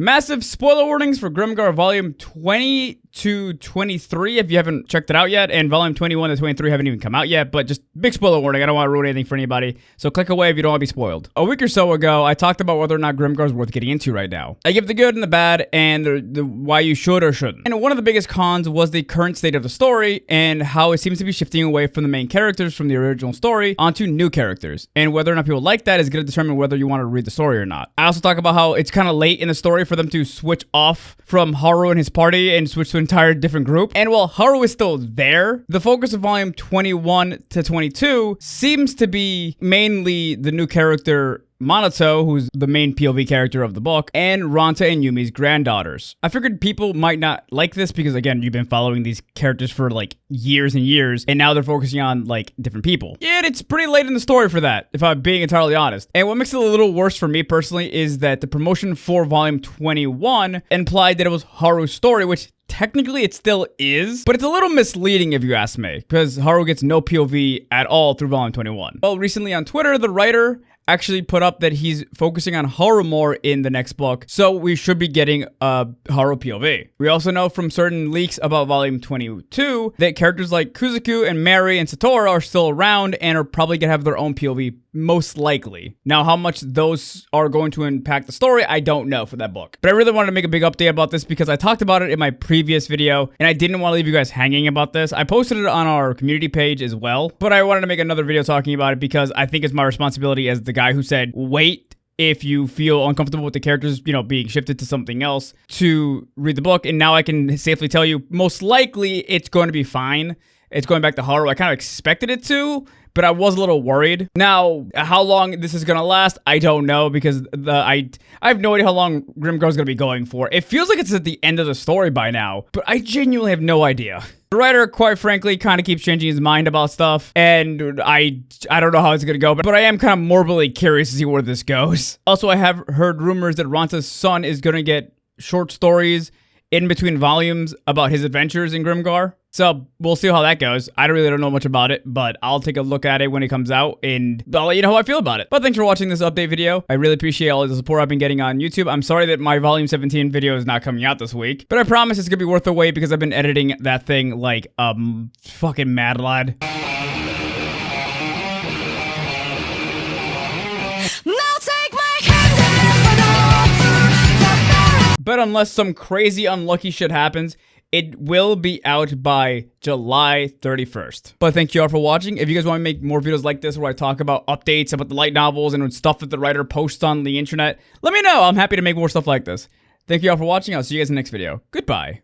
Massive spoiler warnings for Grimgar Volume 20 to 23 if you haven't checked it out yet, and Volume 21 to 23 haven't even come out yet, but just big spoiler warning. I don't want to ruin anything for anybody, so click away if you don't want to be spoiled. A week or so ago, I talked about whether or not Grimgar is worth getting into right now. I give the good and the bad, and the why you should or shouldn't. And one of the biggest cons was the current state of the story, and how it seems to be shifting away from the main characters from the original story onto new characters. And whether or not people like that is going to determine whether you want to read the story or not. I also talk about how it's kind of late in the story for them to switch off from Haru and his party and switch to an entire different group. And while Haru is still there, the focus of volume 21 to 22 seems to be mainly the new character Minato, who's the main POV character of the book, and Ranta and Yumi's granddaughters. I figured people might not like this because, again, you've been following these characters for like years and years, and now they're focusing on like different people. Yeah, it's pretty late in the story for that, if I'm being entirely honest. And what makes it a little worse for me personally is that the promotion for volume 21 implied that it was Haru's story, which technically it still is, but it's a little misleading if you ask me, because Haru gets no POV at all through volume 21. Well, recently on Twitter, the writer actually put up that he's focusing on Haru more in the next book, so we should be getting a Haru POV. We also know from certain leaks about volume 22 that characters like Kuzuku and Mary and Satoru are still around and are probably gonna have their own POV, most likely. Now, how much those are going to impact the story, I don't know for that book. But I really wanted to make a big update about this because I talked about it in my previous video, and I didn't want to leave you guys hanging about this. I posted it on our community page as well, but I wanted to make another video talking about it because I think it's my responsibility as the guy who said, wait if you feel uncomfortable with the characters, you know, being shifted to something else, to read the book. And now I can safely tell you, most likely it's going to be fine. It's going back to Haru. I kind of expected it to, but I was a little worried. Now, how long this is gonna last, I don't know, because I have no idea how long Grimgar's gonna be going for. It feels like it's at the end of the story by now, but I genuinely have no idea. The writer, quite frankly, kind of keeps changing his mind about stuff, and I don't know how it's gonna go, but I am kind of morbidly curious to see where this goes. Also, I have heard rumors that Ranta's son is gonna get short stories in between volumes about his adventures in Grimgar. So we'll see how that goes. I really don't know much about it, but I'll take a look at it when it comes out and I'll let you know how I feel about it. But thanks for watching this update video. I really appreciate all the support I've been getting on YouTube. I'm sorry that my volume 17 video is not coming out this week, but I promise it's gonna be worth the wait because I've been editing that thing like fucking mad lad. But unless some crazy unlucky shit happens, it will be out by July 31st. But thank you all for watching. If you guys want to make more videos like this where I talk about updates about the light novels and stuff that the writer posts on the internet, let me know. I'm happy to make more stuff like this. Thank you all for watching. I'll see you guys in the next video. Goodbye.